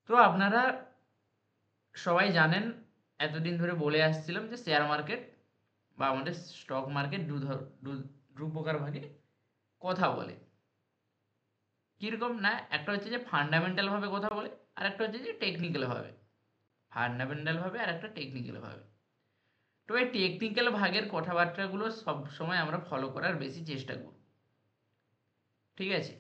তো আপনারা সবাই জানেন, এতদিন ধরে বলে আসছিলাম যে শেয়ার মার্কেট বা আমাদের স্টক মার্কেট দু প্রকার ভাগে কথা বলে। কিরকম না, একটা হচ্ছে যে ফান্ডামেন্টাল ভাবে কথা বলে, আর একটা হচ্ছে যে টেকনিক্যাল ভাবে। ফান্ডামেন্টাল ভাবে আর একটা টেকনিক্যাল ভাবে। তো এই টেকনিক্যাল ভাগের কথাবার্তাগুলো সব সময় আমরা ফলো করার বেশি চেষ্টা করব। ঠিক আছে?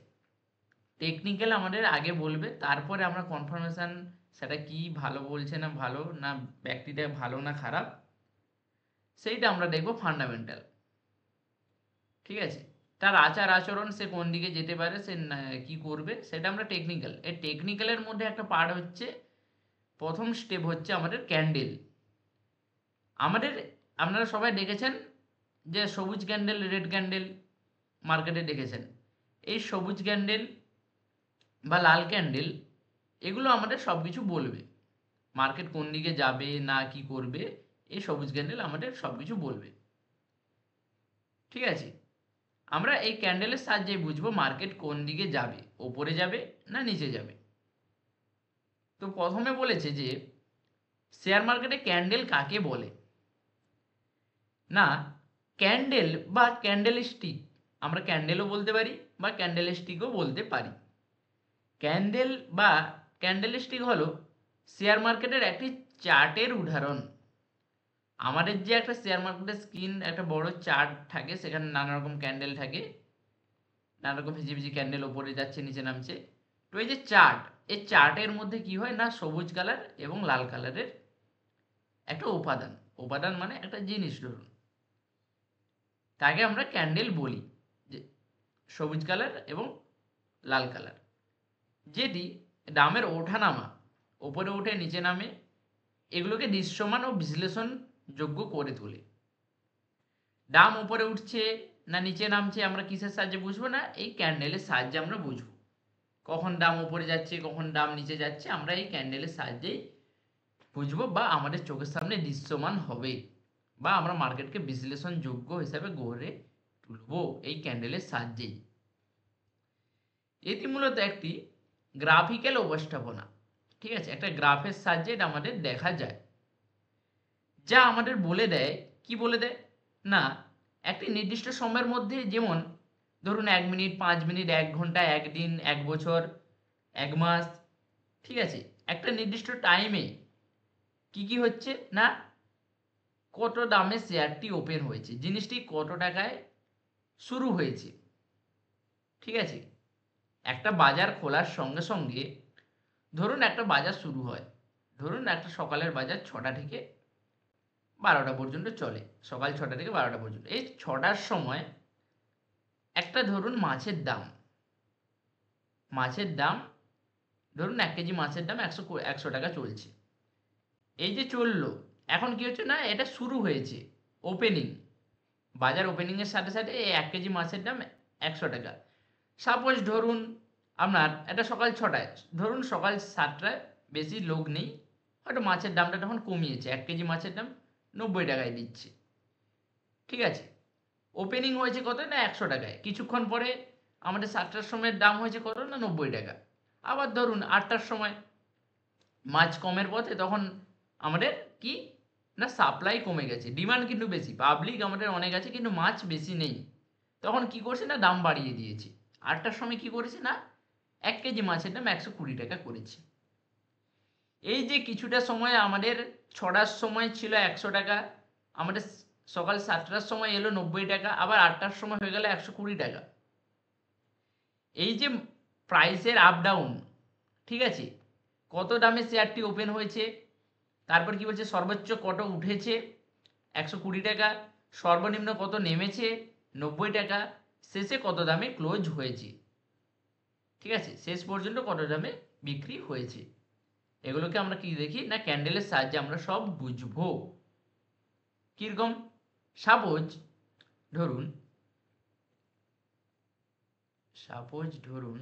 টেকনিক্যাল আমাদের আগে বলবে, তারপরে আমরা কনফার্মেশন সেটা কি ভালো বলছে না ভালো, না ব্যক্তিটা ভালো না খারাপ, সেইটা আমরা দেখব ফান্ডামেন্টাল। ঠিক আছে? তার আচার আচরণ, সে কোন দিকে যেতে পারে, সে কি করবে, সেটা আমরা টেকনিক্যাল। এই টেকনিক্যালের মধ্যে একটা পার্ট হচ্ছে, প্রথম স্টেপ হচ্ছে আমাদের ক্যান্ডেল। আমাদের, আপনারা সবাই দেখেছেন যে সবুজ ক্যান্ডেল, রেড ক্যান্ডেল মার্কেটে দেখেছেন। এই সবুজ ক্যান্ডেল বা লাল ক্যান্ডেল, এগুলো আমাদের সব কিছু বলবে। মার্কেট কোন দিকে যাবে না কি করবে, এই সবুজ ক্যান্ডেল আমাদের সব কিছু বলবে। ঠিক আছে? আমরা এই ক্যান্ডেলের সাহায্যে বুঝবো মার্কেট কোন দিকে যাবে, ওপরে যাবে না নিচে যাবে। তো প্রথমে বলেছে যে শেয়ার মার্কেটে ক্যান্ডেল কাকে বলে। না, ক্যান্ডেল বা ক্যান্ডেল স্টিক, আমরা ক্যান্ডেলও বলতে পারি বা ক্যান্ডেল স্টিকও বলতে পারি। ক্যান্ডেল বা ক্যান্ডেল স্টিক হলো শেয়ার মার্কেটের একটি চার্টের উদাহরণ। আমাদের যে একটা শেয়ার মার্কেটের স্ক্রিন, একটা বড় চার্ট থাকে, সেখানে নানা রকম ক্যান্ডেল থাকে, নানা রকম ভিজি ভিজি ক্যান্ডেল ওপরে যাচ্ছে নিচে নামছে। তো এই যে চার্ট, এই চার্টের মধ্যে কি হয় না, সবুজ কালার এবং লাল কালারের একটা উপাদান, উপাদান মানে একটা জিনিস ধরুন, তাকে আমরা ক্যান্ডেল বলি। যে সবুজ কালার এবং লাল কালার, যেটি দামের ওঠানামা, ওপরে ওঠে নিচে নামে, এগুলোকে দৃশ্যমান ও বিশ্লেষণযোগ্য করে তোলে। দাম উপরে উঠছে না নিচে নামছে আমরা কিসের সাহায্যে বুঝবো, না এই ক্যান্ডেলের সাহায্যে আমরা বুঝবো। কখন দাম উপরে যাচ্ছে কখন দাম নিচে যাচ্ছে, আমরা এই ক্যান্ডেলের সাহায্যেই বুঝবো, বা আমাদের চোখের সামনে দৃশ্যমান হবে, বা আমরা মার্কেটকে বিশ্লেষণযোগ্য হিসাবে গড়ে তুলবো এই ক্যান্ডেলের সাহায্যেই। এটি মূলত একটি গ্রাফিক্যাল উপস্থাপনা। ঠিক আছে? একটা গ্রাফের সাহায্যে এটা আমাদের দেখা যায়, যা আমাদের বলে দেয়, কি বলে দেয় না, একটি নির্দিষ্ট সময়ের মধ্যে, যেমন ধরুন 1 মিনিট, 5 মিনিট, 1 ঘন্টা, একদিন, 1 বছর, 1 মাস, ঠিক আছে, একটা নির্দিষ্ট টাইমে কি কি হচ্ছে না, কত দামে শেয়ারটি ওপেন হয়েছে, জিনিসটি কত টাকায় শুরু হয়েছে। ঠিক আছে? একটা বাজার খোলার সঙ্গে সঙ্গে, ধরুন একটা বাজার শুরু হয়, ধরুন একটা সকালের বাজার 6টা থেকে 12টা পর্যন্ত চলে, সকাল 6টা থেকে 12টা পর্যন্ত। এই 6টার সময় একটা ধরুন মাছের দাম ধরুন 1 কেজি মাছের দাম 100 টাকা চলছে। এই যে চললো, এখন কি হচ্ছে না, এটা শুরু হয়েছে, ওপেনিং, বাজার ওপেনিংয়ের সাথে সাথে এই 1 কেজি মাছের দাম 100 টাকা। সাপোজ ধরুন আপনার এটা সকাল 6টায়, ধরুন সকাল 7টায় বেশি লোক নেই, হয়তো মাছের দামটা তখন কমিয়েছে, 1 কেজি মাছের দাম 90 টাকায় দিচ্ছে। ঠিক আছে? ওপেনিং হয়েছে কত না 100 টাকায়, কিছুক্ষণ পরে আমাদের 7টার সময়ের দাম হয়েছে কত না 90 টাকা। আবার ধরুন 8টার সময় মাছ কমের পথে, তখন আমাদের কি না, সাপ্লাই কমে গেছে, ডিমান্ড কিন্তু বেশি, পাবলিক আমাদের অনেক আছে কিন্তু মাছ বেশি নেই, তখন কি করছে না, দাম বাড়িয়ে দিয়েছে। 8টার সময় কি করেছে না, 1 কেজি মাছের দাম 120 টাকা করেছে। এই যে কিছুটা সময় আমাদের 6টার সময় ছিল 100 টাকা, আমাদের সকাল 7টার সময় এলো 90 টাকা, আবার 8টার সময় হয়ে গেল 120 টাকা। এই যে প্রাইসের আপ ডাউন, ঠিক আছে, কত দামে শেয়ারটি ওপেন হয়েছে, তারপর কি বলছে সর্বোচ্চ কত উঠেছে 120 টাকা, সর্বনিম্ন কত নেমেছে 90 টাকা, শেষে কত দামে ক্লোজ হয়েছে। ঠিক আছে? শেষ পর্যন্ত কত দামে বিক্রি হয়েছে, এগুলোকে আমরা কি দেখি না, ক্যান্ডেলের সাহায্যে আমরা সব বুঝবো। কিরকম, সাপোজ ধরুন সাপোজ ধরুন,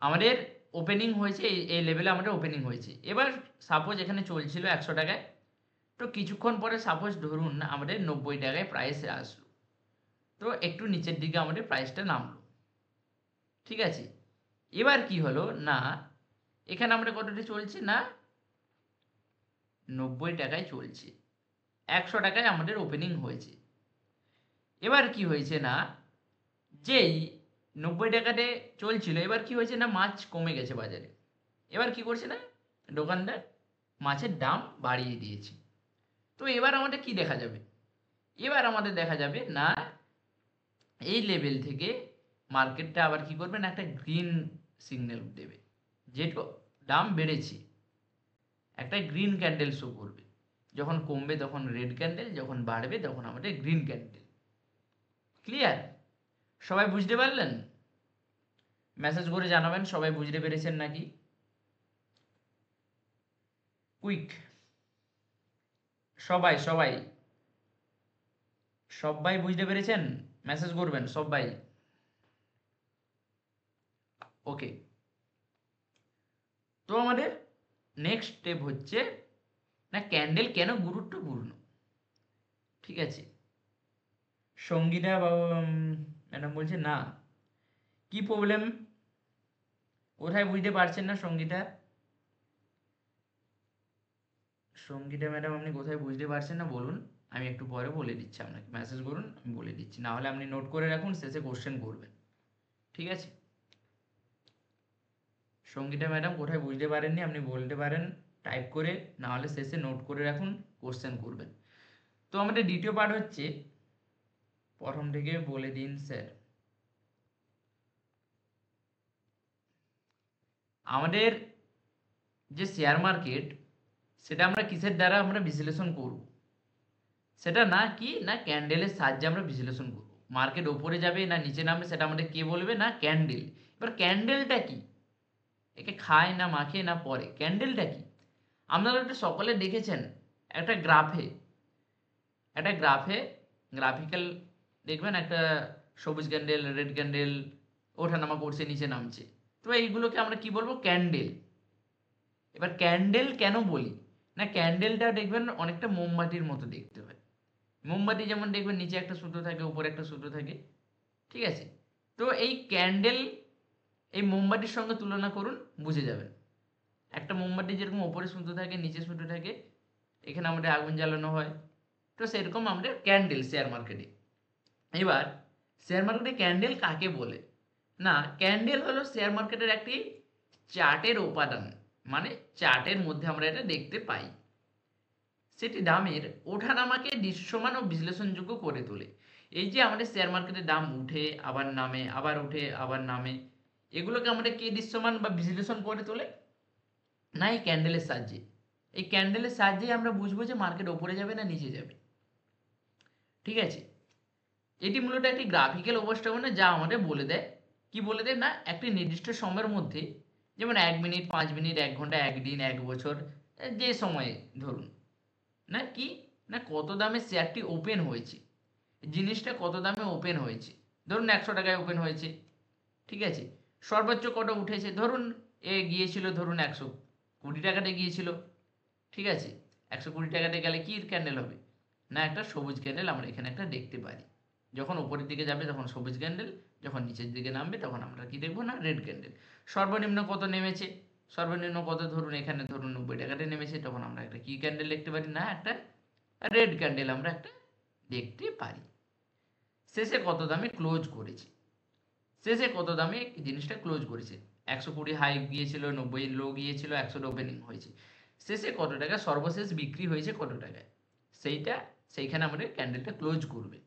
আমাদের ওপেনিং হয়েছে এই লেভেলে, আমাদের ওপেনিং হয়েছে, এবার সাপোজ এখানে চলছিল 100 টাকায়, তো কিছুক্ষণ পরে সাপোজ ধরুন আমাদের 90 টাকায় প্রাইসে আসলো, তো একটু নিচের দিকে আমাদের প্রাইসটা নামলো। ঠিক আছে? এবার কি হলো না, এখানে আমরা কতটা চলছে না 90 টাকায় চলছে, 100 টাকায় আমাদের ওপেনিং হয়েছে। এবার কি হয়েছে না যেই 90 টাকাতে চলছিল, এবার কি হয়েছে না মাছ কমে গেছে বাজারে। এবার কি করছে না দোকানদার মাছের দাম বাড়িয়ে দিয়েছে। তো এবার আমাদের কি দেখা যাবে, এবার আমাদের দেখা যাবে না এই লেভেল থেকে মার্কেটটা আবার কি করবে না একটা গ্রিন সিগন্যাল দেবে, যেটা দাম বেড়েছে একটা গ্রিন ক্যান্ডেল শো করবে। যখন কমবে তখন রেড ক্যান্ডেল, যখন বাড়বে তখন আমাদের গ্রিন ক্যান্ডেল। ক্লিয়ার? সবাই বুঝতে পারলেন? মেসেজ করে জানাবেন সবাই বুঝতে পেরেছেন নাকি। কুইক, সবাই সবাই সবাই বুঝতে পেরেছেন? মেসেজ করবেন সবাই। ওকে, তো আমাদের নেক্সট স্টেপ হচ্ছে না ক্যান্ডেল কেন গুরুত্বপূর্ণ। ঠিক আছে, সঙ্গীতা ম্যাডাম বলছে না, কি প্রবলেম, কোথায় বুঝতে পারছেন না সঙ্গীতা? সঙ্গীতা ম্যাডাম আপনি কোথায় বুঝতে পারছেন না বলুন, আমি একটু পরে বলে দিচ্ছি আপনাকে, মেসেজ করুন আমি বলে দিচ্ছি, না হলে আপনি নোট করে রাখুন শেষে কোশ্চেন করবেন। ঠিক আছে, সঙ্গীতা ম্যাডাম কোথায় বুঝতে পারেননি আপনি বলতে পারেন টাইপ করে, না হলে শেষে নোট করে রাখুন কোশ্চেন করবেন। তো আমাদের দ্বিতীয় পার্ট হচ্ছে, প্রথম থেকে বলে দিন স্যার। আমাদের যে শেয়ার মার্কেট সেটা আমরা কিসের দ্বারা আমরা বিশ্লেষণ করব, সেটা না কি না ক্যান্ডেলের সাহায্যে আমরা বিশ্লেষণ করব। মার্কেট ওপরে যাবে না নিচে নামবে সেটা আমাদের কে বলবে না ক্যান্ডেল। এবার ক্যান্ডেলটা কি, একে খায় না মাখে না পরে, ক্যান্ডেলটা কি আপনারা একটু সকলে দেখেছেন একটা গ্রাফে, একটা গ্রাফে গ্রাফিক্যাল দেখবেন একটা সবুজ ক্যান্ডেল রেড ক্যান্ডেল ওঠানামা করছে নিচে নামছে, তো এইগুলোকে আমরা কি বলবো ক্যান্ডেল। এবার ক্যান্ডেল কেন বলি না, ক্যান্ডেলটা দেখবেন অনেকটা মোমবাতির মতো দেখতে হয়। মোমবাতি যেমন দেখবেন নিচে একটা সুতো থাকে উপরে একটা সুতো থাকে, ঠিক আছে। তো এই ক্যান্ডেল এই মোমবাতির সঙ্গে তুলনা করুন বুঝে যাবেন। একটা মোমবাতি যেরকম ওপরে সুতো থাকে নিচে সুতো থাকে, এখানে আমাদের আগুন জ্বালানো হয়, তো সেরকম আমাদের ক্যান্ডেল শেয়ার মার্কেটে। এবার শেয়ার মার্কেটে ক্যান্ডেল কাকে বলে না, ক্যান্ডেল হলো শেয়ার মার্কেটের একটি চার্টের উপাদান, মানে চার্টের মধ্যে আমরা এটা দেখতে পাই। সেটি দামের ওঠানামাকে দৃশ্যমান ও বিশ্লেষণযোগ্য করে তোলে। এই যে আমাদের শেয়ার মার্কেটের দাম উঠে আবার নামে আবার উঠে আবার নামে, এগুলোকে আমাদের কে দৃশ্যমান বা বিশ্লেষণ করে তোলে না এই ক্যান্ডেলের সাহায্যে। এই ক্যান্ডেলের সাহায্যেই আমরা বুঝবো যে মার্কেট ওপরে যাবে না নিচে যাবে। ঠিক আছে, এটি মূলত একটি গ্রাফিক্যাল উপস্থাপনা যা আমাদের বলে দেয় কি বলে দেয় না একটি নির্দিষ্ট সময়ের মধ্যে, যেমন 1 মিনিট 5 মিনিট 1 ঘন্টা 1 দিন 1 বছর, যে সময়ে ধরুন না কি না কত দামে শেয়ারটি ওপেন হয়েছে, জিনিসটা কত দামে ওপেন হয়েছে। ধরুন 100 টাকায় ওপেন হয়েছে, ঠিক আছে, সর্বোচ্চ কত উঠেছে, ধরুন এ গিয়েছিল ধরুন 120 টাকাতে গিয়েছিল, ঠিক আছে। 120 টাকাতে গেলে কি ক্যান্ডেল হবে না একটা সবুজ ক্যান্ডেল আমরা এখানে একটা দেখতে পারি। যখন উপরের দিকে যাবে তখন সবুজ ক্যান্ডেল, যখন নিচের দিকে নামবে তখন আমরা কি দেখবো না রেড ক্যান্ডেল। সর্বনিম্ন কত নেমেছে, সর্বনিম্ন কত ধরুন এখানে ধরুন 90 টাকাতে নেমেছে, তখন আমরা একটা কি ক্যান্ডেল দেখতে পারি না একটা রেড ক্যান্ডেল আমরা একটা দেখতে পারি। শেষে কত দামে ক্লোজ করেছে, শেষে কত দামে জিনিসটা ক্লোজ করেছে, 120 হাই গিয়েছিল 90 লো গিয়েছিল 100 ওপেনিং হয়েছে, শেষে কত টাকা সর্বশেষ বিক্রি হয়েছে কত টাকায়, সেইখানে আমাদের ক্যান্ডেলটা ক্লোজ করবে।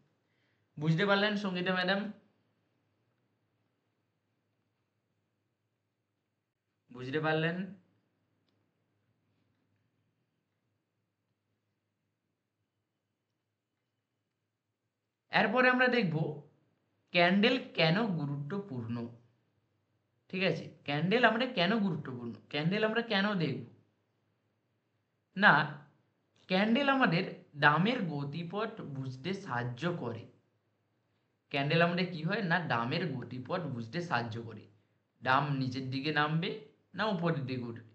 বুঝতে পারলেন সঙ্গীতা ম্যাডাম? বুঝতে পারলেন? এরপরে আমরা দেখব ক্যান্ডেল কেন গুরুত্বপূর্ণ। ঠিক আছে, ক্যান্ডেল আমাদের কেন গুরুত্বপূর্ণ, ক্যান্ডেল আমরা কেন দেখব না, ক্যান্ডেল আমাদের দামের গতিপথ বুঝতে সাহায্য করে। ক্যান্ডেল আমাদের কি হয় না দামের গতিপথ বুঝতে সাহায্য করে, দাম নিচের দিকে নামবে না উপরের দিকে উঠবে,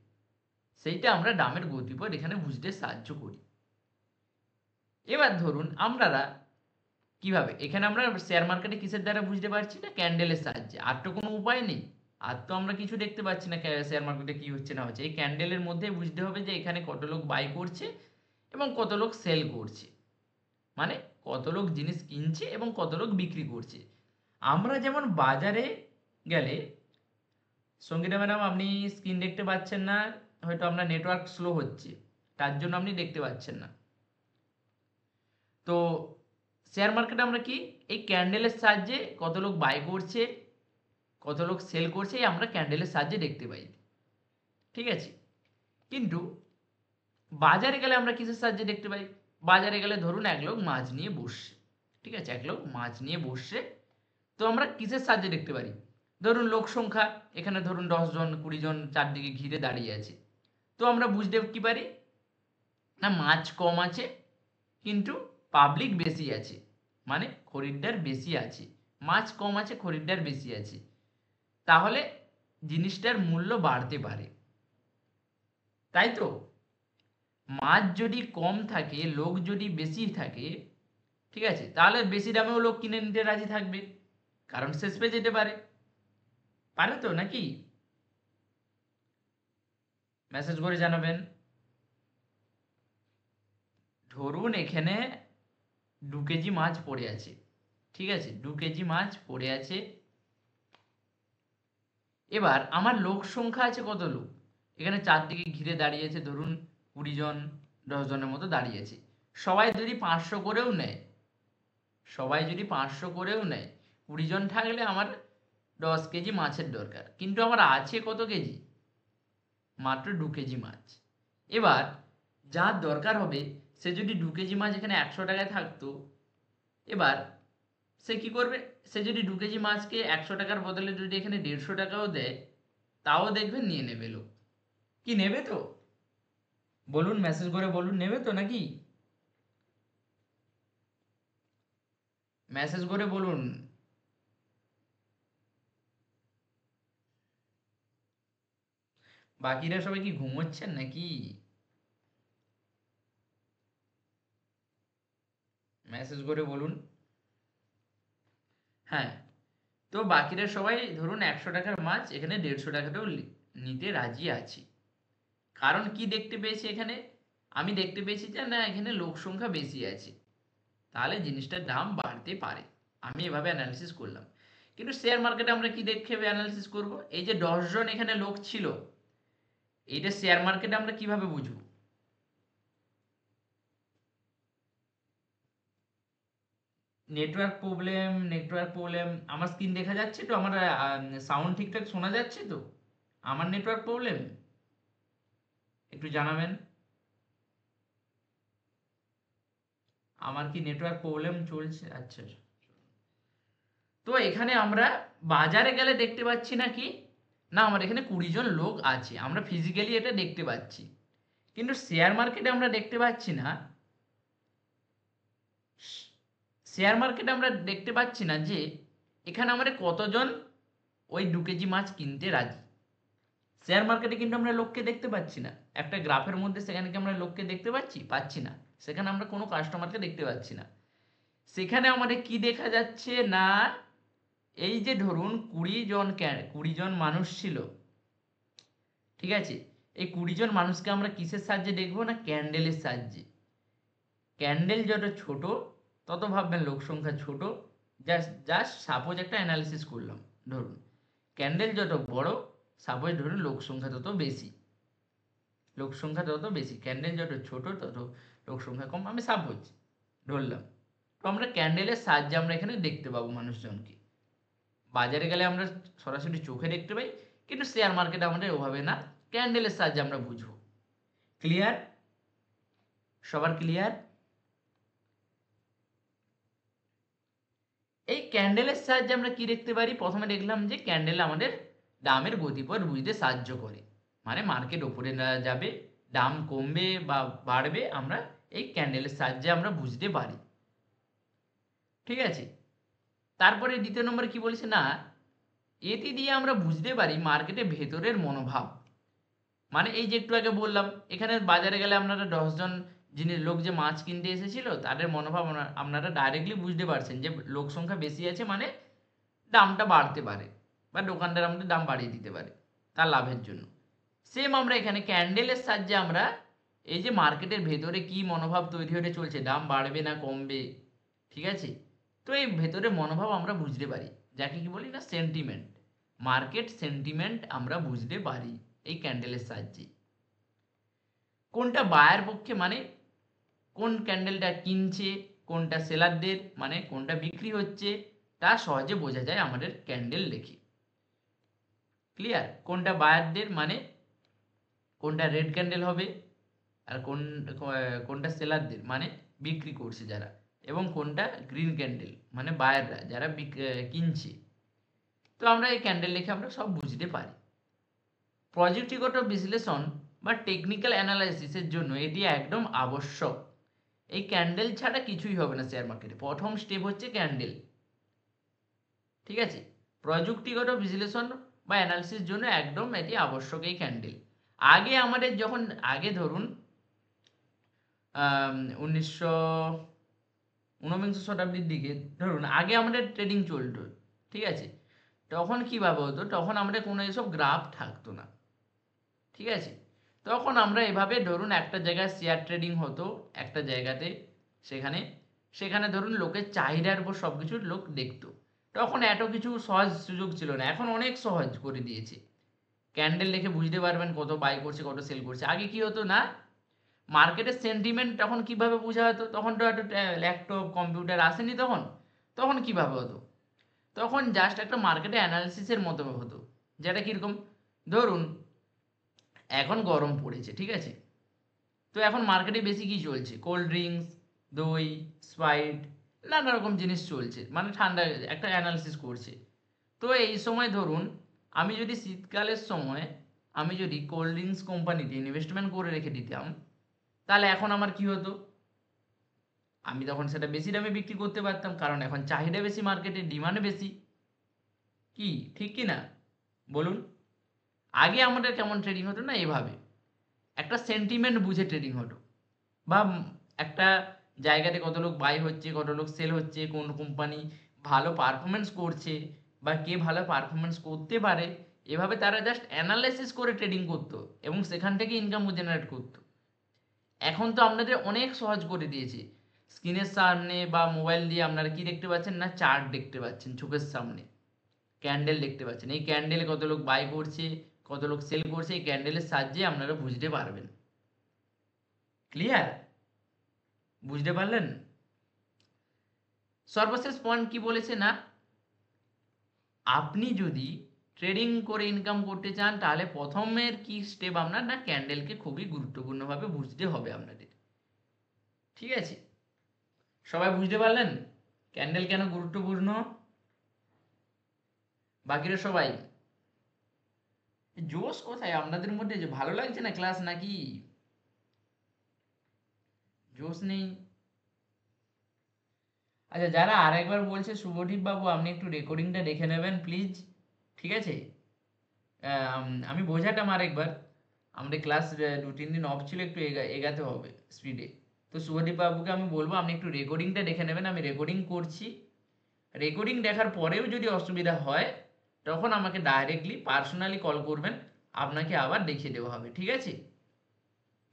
সেইটা আমরা দামের গতিপথ এখানে বুঝতে সাহায্য করি। এবার ধরুন আপনারা কিভাবে এখানে আমরা শেয়ার মার্কেটে কিসের দ্বারা বুঝতে পারছি না ক্যান্ডেলের সাহায্যে, আর তো কোনো উপায় নেই, আর তো আমরা কিছু দেখতে পাচ্ছি না শেয়ার মার্কেটে কি হচ্ছে না হচ্ছে। এই ক্যান্ডেলের মধ্যে বুঝতে হবে যে এখানে কত লোক বাই করছে এবং কত লোক সেল করছে, মানে কত লোক জিনিস কিনছে এবং কত লোক বিক্রি করছে। আমরা যেমন বাজারে গেলে, সঙ্গীতা ম্যাডাম আপনি স্ক্রিন দেখতে পাচ্ছেন না, হয়তো আপনার নেটওয়ার্ক স্লো হচ্ছে, তার জন্য আপনি দেখতে পাচ্ছেন না। তো শেয়ার মার্কেটে আমরা কি এই ক্যান্ডেলের সাহায্যে কত লোক বাই করছে কত লোক সেল করছে এই আমরা ক্যান্ডেলের সাহায্যে দেখতে পাই, ঠিক আছে। কিন্তু বাজারে গেলে আমরা কিসের সাহায্যে দেখতে পাই? বাজারে গেলে ধরুন এক লোক মাছ নিয়ে বসছে, ঠিক আছে, এক লোক মাছ নিয়ে বসছে। তো আমরা কিসের সাহায্যে দেখতে পারি? ধরুন লোক সংখ্যা, এখানে ধরুন 10 জন 20 জন চারদিকে ঘিরে দাঁড়িয়ে আছে। তো আমরা বুঝতে কি পারি না মাছ কম আছে কিন্তু পাবলিক বেশি আছে, মানে খরিদ্দার বেশি আছে। মাছ কম আছে, খরিদ্দার বেশি আছে, তাহলে জিনিসটার মূল্য বাড়তে পারে, তাই তো। মাছ যদি কম থাকে, লোক যদি বেশি থাকে, ঠিক আছে, তাহলে বেশি দামেও লোক কিনে নিতে রাজি থাকবে, কারণ শেষ পেয়ে যেতে পারে, পারে তো নাকি? মেসেজ করে জানাবেন। ধরুন এখানে 2 কেজি মাছ পড়ে আছে, ঠিক আছে, 2 কেজি মাছ পড়ে আছে। এবার আমার লোক সংখ্যা আছে কত লোক? এখানে চারদিকে ঘিরে দাঁড়িয়ে আছে ধরুন 20 জন 10 জনের মতো দাঁড়িয়ে আছে। সবাই যদি 500 করেও নেয়, সবাই যদি 500 করেও নেয়, 20 জন থাকলে আমার 10 কেজি মাছের দরকার, কিন্তু আমার আছে কত কেজি? মাত্র 2 কেজি মাছ। এবার যার দরকার হবে সে যদি 2 কেজি মাছ এখানে 100 টাকায় থাকতো, এবার সে কি করবে? সে যদি 2 কেজি মাছকে 100 টাকার বদলে যদি এখানে 150 টাকাও দেয়, তাও দেখবেন নিয়ে নেবে লোক। কি নেবে তো? বলুন, মেসেজ করে বলুন, নেবে তো নাকি? মেসেজ করে বলুন। বাকিরা সবাই কি ঘুমোচ্ছেন নাকি? মেসেজ করে বলুন। হ্যাঁ, তো বাকিরা সবাই ধরুন 100 টাকার মাছ এখানে 150 টাকাতেও নিতে রাজি আছে। কারণ কি দেখতে পেয়েছি এখানে? আমি দেখতে পেয়েছি যে না এখানে লোক সংখ্যা বেশি আছে, তাহলে জিনিসটার দাম বাড়তে পারে, আমি এভাবে অ্যানালিসিস করলাম। কিন্তু শেয়ার মার্কেটে আমরা কি দেখে অ্যানালিসিস করব? এই যে 10 জন এখানে লোক ছিল, এইটা শেয়ার মার্কেটে আমরা কিভাবে বুঝবো? Network problem. আমার স্ক্রিন দেখা যাচ্ছে তো? আমার সাউন্ড ঠিকঠাক শোনা যাচ্ছে তো? আমার নেটওয়ার্ক প্রবলেম? একটু জানাবেন। আমার কি নেটওয়ার্ক প্রবলেম চলছে? আচ্ছা আচ্ছা। তো এখানে আমরা বাজারে গেলে দেখতে পাচ্ছি না কি না আমার এখানে 20 জন লোক আছে, আমরা ফিজিক্যালি এটা দেখতে পাচ্ছি। কিন্তু শেয়ার মার্কেটে আমরা দেখতে পাচ্ছি না, শেয়ার মার্কেটে আমরা দেখতে পাচ্ছি না যে এখানে আমাদের কতজন ওই 2 কেজি মাছ কিনতে রাজি। শেয়ার মার্কেটে কিন্তু আমরা লোককে দেখতে পাচ্ছি না, একটা গ্রাফের মধ্যে সেখানে কি আমরা লোককে দেখতে পাচ্ছি না, সেখানে আমরা কোনো কাস্টমারকে দেখতে পাচ্ছি না। সেখানে আমাদের কি দেখা যাচ্ছে না, এই যে ধরুন 20 জন মানুষ ছিল, ঠিক আছে, এই 20 জন মানুষকে আমরা কিসের সাহায্যে দেখবো না ক্যান্ডেলের সাহায্যে। ক্যান্ডেল যত ছোট তত ভাববেন লোক সংখ্যা ছোট। জাস্ট জাস্ট সাপোজ একটা অ্যানালিসিস করলাম, ধরুন ক্যান্ডেল যত বড়, সাপোজ ধরুন লোক সংখ্যা তত বেশি, লোক সংখ্যা তত বেশি, ক্যান্ডেল যত ছোট তত লোক সংখ্যা কম, আমি সাপোজ ধরলাম। তো আমরা ক্যান্ডেলের সাহায্যে আমরা এখানে দেখতে পাবো মানুষজনকে। বাজারে গেলে আমরা সরাসরি চোখে দেখতে পাই, কিন্তু শেয়ার মার্কেটে আমাদের ওভাবে না, ক্যান্ডেলের সাহায্যে আমরা বুঝবো। ক্লিয়ার? সবার ক্লিয়ার? এই ক্যান্ডেলের সাহায্যে আমরা কি দেখতে পারি? প্রথমে দেখলাম যে ক্যান্ডেল আমাদের দামের গতিপথ বুঝতে সাহায্য করে, মানে মার্কেট ওপরে না যাবে, দাম কমবে বা বাড়বে, আমরা এই ক্যান্ডেলের সাহায্যে আমরা বুঝতে পারি, ঠিক আছে। তারপরে দ্বিতীয় নম্বরে কি বলছে না, এটি দিয়ে আমরা বুঝতে পারি মার্কেটে ভেতরের মনোভাব। মানে এই যে একটু আগে বললাম, এখানে বাজারে গেলে আপনারা 10 জন লোক যে মাছ কিনতে এসেছিল তাদের মনোভাব আপনারা ডাইরেক্টলি বুঝতে পারছেন যে লোক সংখ্যা বেশি আছে মানে দামটা বাড়তে পারে। বা দোকানদার আমাদের দাম বাড়িয়ে দিতে পারে তার লাভের জন্য। সেম আমরা এখানে ক্যান্ডেলের সাহায্যে আমরা এই যে মার্কেটের ভেতরে কি মনোভাব তৈরি হতে চলছে, দাম বাড়বে না কমবে, ঠিক আছে, তো এই ভেতরে মনোভাব আমরা বুঝতে পারি, যাকে কি বলি না সেন্টিমেন্ট, মার্কেট সেন্টিমেন্ট আমরা বুঝতে পারি এই ক্যান্ডেলের সাহায্যে। কোনটা বায়ার পক্ষে মানে কোন ক্যান্ডেলটা কিনছে, কোনটা সেলারদের মানে কোনটা বিক্রি হচ্ছে, তা সহজে বোঝা যায় আমাদের ক্যান্ডেল দেখে। ক্লিয়ার? কোনটা বায়ারদের মানে কোনটা রেড ক্যান্ডেল হবে, আর কোনটা সেলারদের মানে বিক্রি করছে যারা, এবং কোনটা গ্রিন ক্যান্ডেল মানে বায়াররা যারা কিনছে। তো আমরা এই ক্যান্ডেল দেখে আমরা সব বুঝতে পারি। প্রযুক্তিগত বিশ্লেষণ বা টেকনিক্যাল অ্যানালাইসিসের জন্য এটি একদম আবশ্যক। এই ক্যান্ডেল ছাড়া কিছুই হবে না শেয়ার মার্কেটে। প্রথম স্টেপ হচ্ছে ক্যান্ডেল, ঠিক আছে? প্রযুক্তিগত বিশ্লেষণ বা অ্যানালিসিস জন্য একদম এটি আবশ্যক এই ক্যান্ডেল। আগে আমাদের যখন আগে ধরুন 19 শতাব্দীর দিকে ধরুন আগে আমাদের ট্রেডিং চলতো, ঠিক আছে, তখন কীভাবে হতো, তখন আমাদের কোনো এসব গ্রাফ থাকতো না, ঠিক আছে, তখন আমরা এভাবে ধরুন একটা জায়গায় শেয়ার ট্রেডিং হতো একটা জায়গাতে, সেখানে সেখানে ধরুন লোকের চাহিদার উপর সব কিছু লোক দেখতো। তখন এত কিছু সহজ সুযোগ ছিল না, এখন অনেক সহজ করে দিয়েছে। ক্যান্ডেল দেখে বুঝতে পারবেন কত বাই করছে কত সেল করছে। আগে কি হতো না, মার্কেটের সেন্টিমেন্ট তখন কিভাবে বোঝা হতো, তখন তো একটা ল্যাপটপ কম্পিউটার আসেনি, তখন তখন কিভাবে হতো, তখন জাস্ট একটা মার্কেটে অ্যানালিসিসের মতো হতো। যেটা কীরকম, ধরুন এখন গরম পড়েছে, ঠিক আছে, তো এখন মার্কেটে বেশি কি চলছে, কোল্ড ড্রিঙ্কস, দই, স্প্রাইট, নানা রকম জিনিস চলছে, মানে ঠান্ডা একটা অ্যানালিসিস করছে। তো এই সময় ধরুন আমি যদি শীতকালের সময় আমি যদি কোল্ড ড্রিঙ্কস কোম্পানিতে ইনভেস্টমেন্ট করে রেখে দিতাম, তাহলে এখন আমার কি হতো, আমি তখন সেটা বেশি দামে বিক্রি করতে পারতাম, কারণ এখন চাহিদা বেশি, মার্কেটে ডিমান্ড বেশি। কি ঠিক কি না বলুন? আগে আমাদের কেমন ট্রেডিং হতো না, এভাবে একটা সেন্টিমেন্ট বুঝে ট্রেডিং হতো, বা একটা জায়গাতে কত লোক বাই হচ্ছে কত লোক সেল হচ্ছে, কোন কোম্পানি ভালো পারফরমেন্স করছে বা কে ভালো পারফরমেন্স করতে পারে, এভাবে তারা জাস্ট অ্যানালাইসিস করে ট্রেডিং করতো এবং সেখান থেকে ইনকামও জেনারেট করতো। এখন তো আপনাদের অনেক সহজ করে দিয়েছে, স্ক্রিনের সামনে বা মোবাইল দিয়ে আপনারা কি দেখতে পাচ্ছেন না, চার্ট দেখতে পাচ্ছেন চোখের সামনে, ক্যান্ডেল দেখতে পাচ্ছেন, এই ক্যান্ডেলে কত লোক বাই করছে কত লোক সেল করছে, এই ক্যান্ডেলের সাহায্যে আপনারা বুঝতে পারবেন। ক্লিয়ার? বুঝতে পারলেন? সর্বশেষ পয়েন্ট কি বলেছে না, আপনি যদি ট্রেডিং করে ইনকাম করতে চান তাহলে প্রথমের কি স্টেপ আপনার না, ক্যান্ডেলকে খুবই গুরুত্বপূর্ণভাবে বুঝতে হবে আপনাদের, ঠিক আছে? সবাই বুঝতে পারলেন ক্যান্ডেল কেন গুরুত্বপূর্ণ? বাকিরা সবাই জোশ কোথায় আপনাদের মধ্যে, যে ভালো লাগছে না ক্লাস নাকি জোশ নেই? আচ্ছা, যারা আরেকবার বলছে শুভদীপ বাবু আপনি একটু রেকর্ডিংটা দেখে নেবেন প্লিজ, ঠিক আছে? আমি বোঝাতাম আরেকবার, আমাদের ক্লাস 2-3 দিন অফ ছিল, একটু এগাতে হবে স্পিডে। তো শুভদীপ বাবুকে আমি বলবো আপনি একটু রেকর্ডিংটা দেখে নেবেন, আমি রেকর্ডিং করছি। রেকর্ডিং দেখার পরেও যদি অসুবিধা হয় তখন আমাকে ডাইরেক্টলি পার্সোনালি কল করবেন, আপনাকে আবার দেখিয়ে দেওয়া হবে, ঠিক আছে?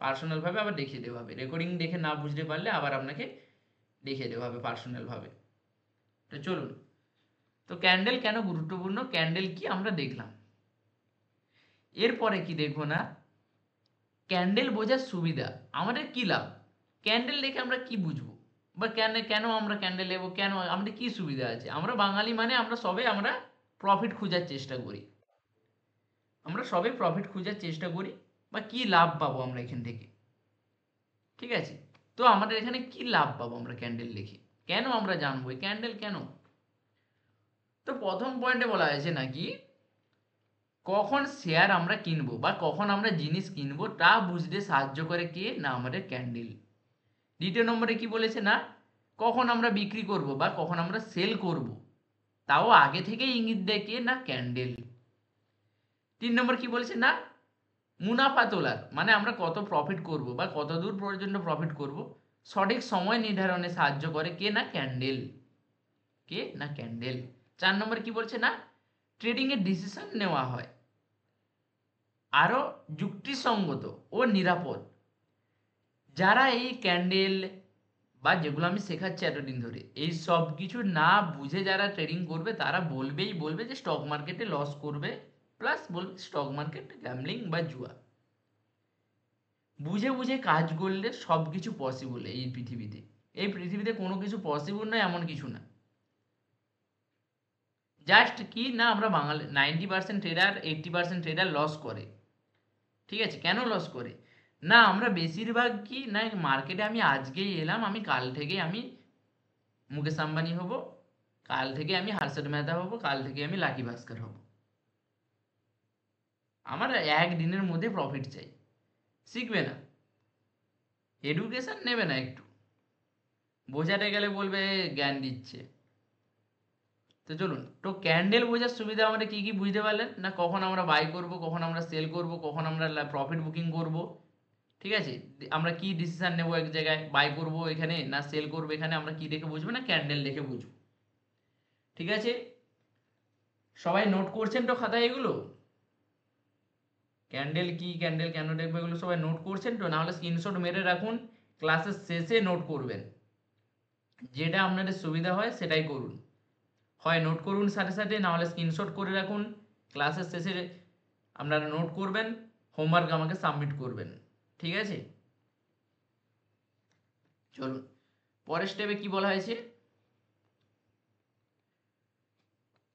পার্সোনালভাবে আবার দেখিয়ে দেওয়া হবে, রেকর্ডিং দেখে না বুঝতে পারলে আবার আপনাকে দেখিয়ে দেওয়া হবে পার্সোনালভাবে। তো চলুন, তো ক্যান্ডেল কেন গুরুত্বপূর্ণ, ক্যান্ডেল কি আমরা দেখলাম, এরপরে কি দেখবো না, ক্যান্ডেল বোঝার সুবিধা, আমাদের কি লাভ, ক্যান্ডেল দেখে আমরা কি বুঝবো, বা কেন কেন আমরা ক্যান্ডেল নেবো, কেন আমাদের কি সুবিধা আছে। আমরা বাঙালি মানে আমরা প্রফিট খোঁজার চেষ্টা করি, আমরা সবে প্রফিট খোঁজার চেষ্টা করি, বা কি লাভ পাবো আমরা এখান থেকে, ঠিক আছে? তো আমাদের এখানে কি লাভ পাবো আমরা ক্যান্ডেল দেখে, কেন আমরা জানবো এই ক্যান্ডেল কেন। তো প্রথম পয়েন্টে বলা হয়েছে নাকি কখন শেয়ার আমরা কিনবো বা কখন আমরা জিনিস কিনবো তা বুঝতে সাহায্য করে কে না, আমাদের ক্যান্ডেল। দ্বিতীয় নম্বরে কি বলেছে না, কখন আমরা বিক্রি করব বা কখন আমরা সেল করব তাও আগে থেকেই ইঙ্গিত দেয় কে না, ক্যান্ডেল। 3 নম্বর কি বলেছে না, মুনাফা তোলার মানে আমরা কত প্রফিট করব বা কত দূর পর্যন্ত প্রফিট করব সঠিক সময় নির্ধারণে সাহায্য করে কে না, ক্যান্ডেল। কে না, ক্যান্ডেল। 4 নম্বর কি বলছে না, ট্রেডিংয়ের ডিসিশন নেওয়া হয় আরও যুক্তিসঙ্গত ও নিরাপদ। যারা এই ক্যান্ডেল বা যেগুলো আমি শেখাচ্ছি এতদিন ধরে এই সব কিছু না বুঝে যারা ট্রেডিং করবে তারা বলবে যে স্টক মার্কেটে লস করবে, প্লাস বলবে স্টক মার্কেট গ্যাম্বলিং বা জুয়া। বুঝে বুঝে কাজ করলে সব কিছু পসিবল এই পৃথিবীতে। এই পৃথিবীতে কোনো কিছু পসিবল নয় এমন কিছু না। জাস্ট কি না আমরা বাঙালি 90% ট্রেডার 80% ট্রেডার লস করে। ঠিক আছে, কেন লস করে? না আমরা বেশিরভাগ কি না মার্কেটে আমি আজকেই এলাম, আমি কাল থেকে আমি মুকেশ আম্বানি হব, কাল থেকে আমি হর্ষদ মেহতা হব, কাল থেকে আমি লাকি ভাস্কর হব। আমার একদিনের মধ্যে প্রফিট চাই। শিখবে না, এডুকেশন নেবে না, একটু বোঝাতে গেলে বলবে জ্ঞান দিচ্ছে। তো চলুন, তো ক্যান্ডেল বোঝার সুবিধা আমরা কি কি বুঝতে পারলেন না? কখন আমরা বাই করব, কখন আমরা সেল করব, কখন আমরা প্রফিট বুকিং করব। ঠিক আছে, আমরা কি ডিসিশন নেব, এক জায়গায় বাই করব এখানে না সেল করব এখানে, আমরা কি দেখে বুঝবো? না ক্যান্ডেল দেখে বুঝবো। ঠিক আছে, সবাই নোট করছেন তো খাতায় এগুলো? ক্যান্ডেল কি, ক্যান্ডেল কেন দেখবো, এগুলো সবাই নোট করছেন তো? নাহলে স্ক্রিনশট মেরে রাখুন, ক্লাসের শেষে নোট করবেন। যেটা আপনাদের সুবিধা হয় সেটাই করুন, হয় নোট করুন সাথে সাথে, নাহলে স্ক্রিনশট করে রাখুন, ক্লাসের শেষে আপনারা নোট করবেন, হোমওয়ার্ক আমাকে সাবমিট করবেন। ঠিক আছে, চলুন পরের স্টেপে কি বলা হয়েছে।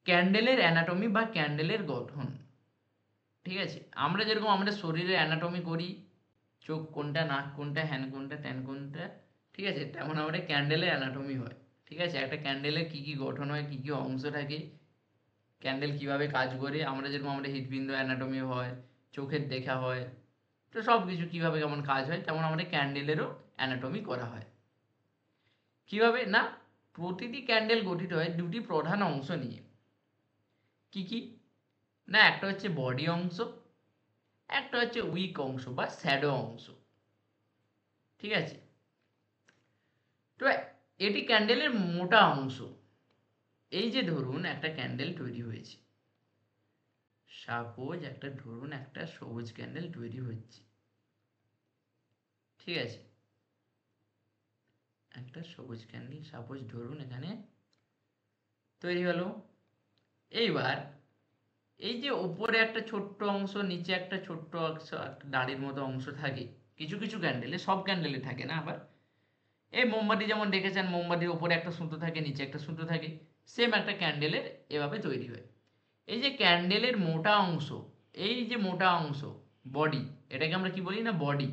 ক্যান্ডেলের অ্যানাটমি বা ক্যান্ডেলের গঠন। ঠিক আছে, আমরা যেরকম আমাদের শরীরের অ্যানাটমি করি, চোখ কোনটা, নাক কোনটা, হ্যান কোনটা, ট্যান কোনটা, ঠিক আছে, তেমন আমাদের ক্যান্ডেলের অ্যানাটমি হয়। ঠিক আছে, একটা ক্যান্ডেলের কী কী গঠন হয়, কী কী অংশ থাকে, ক্যান্ডেল কিভাবে কাজ করে, আমরা যেরকম আমাদের হৃৎপিণ্ড অ্যানাটমি হয়, চোখের দেখা হয়, তো সব কিছু কীভাবে কেমন কাজ হয়, তেমন আমাদের ক্যান্ডেলেরও অ্যানাটমি করা হয়। কিভাবে না, প্রতিটি ক্যান্ডেল গঠিত হয় দুটি প্রধান অংশ নিয়ে। কি কি না, একটা হচ্ছে বডি অংশ, একটা হচ্ছে উইক অংশ বা শ্যাডো অংশ। ঠিক আছে, তো এটি ক্যান্ডেলের মোটা অংশ। এই যে ধরুন একটা ক্যান্ডেল তৈরি হয়েছে, সাপোজ একটা ধরুন একটা সবুজ ক্যান্ডেল তৈরি হচ্ছে। ঠিক আছে, একটা সবুজ ক্যান্ডেল সাপোজ ধরুন এখানে তৈরি হলো। এইবার এই যে উপরে একটা ছোট্ট অংশ, নিচে একটা ছোট্ট অংশ, একটা দাড়ির মতো অংশ থাকে কিছু কিছু ক্যান্ডেলে, সব ক্যান্ডেলে থাকে না আবার। এই মোমবাতি যেমন দেখেছেন, মোমবাতির উপরে একটা সুতো থাকে, নিচে একটা সুতো থাকে, সেম একটা ক্যান্ডেলের এভাবে তৈরি হয়। এই যে ক্যান্ডেলের মোটা অংশ, এই যে মোটা অংশ বডি, এটাকে আমরা কি বলি না বডি,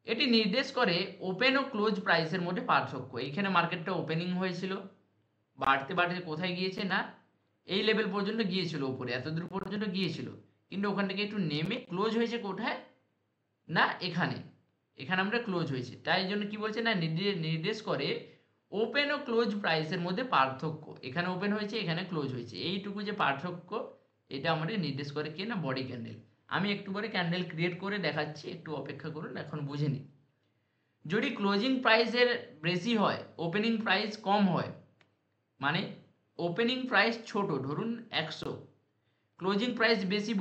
এটি নির্দেশ করে ওপেন ও ক্লোজ প্রাইসের মধ্যে পার্থক্য। এইখানে মার্কেটটা ওপেনিং হয়েছিল, বাড়তে বাড়তে কোথায় গিয়েছে না এই লেভেল পর্যন্ত গিয়েছিল, উপরে এতদূর পর্যন্ত গিয়েছিল, কিন্তু ওখান থেকে একটু নেমে ক্লোজ হয়েছে কোথায় না এখানে, এখানে আমরা ক্লোজ হয়েছে। তাই জন্য কি বলছে না নির্দেশ করে ওপেন ও ক্লোজ প্রাইসের মধ্যে পার্থক্য। এখানে ওপেন হয়েছে, এখানে ক্লোজ হয়েছে, এইটুকু যে পার্থক্য, এটা আমাদের নির্দেশ করে কে না বডি ক্যান্ডেল। আমি একটু পরে ক্যান্ডেল ক্রিয়েট করে দেখাচ্ছি, একটু অপেক্ষা করুন, এখন বুঝে নিন। যদি ক্লোজিং প্রাইসের বেশি হয়, ওপেনিং প্রাইস কম হয়, মানে ওপেনিং প্রাইস ছোট ধরুন 100, ক্লোজিং প্রাইস বেশি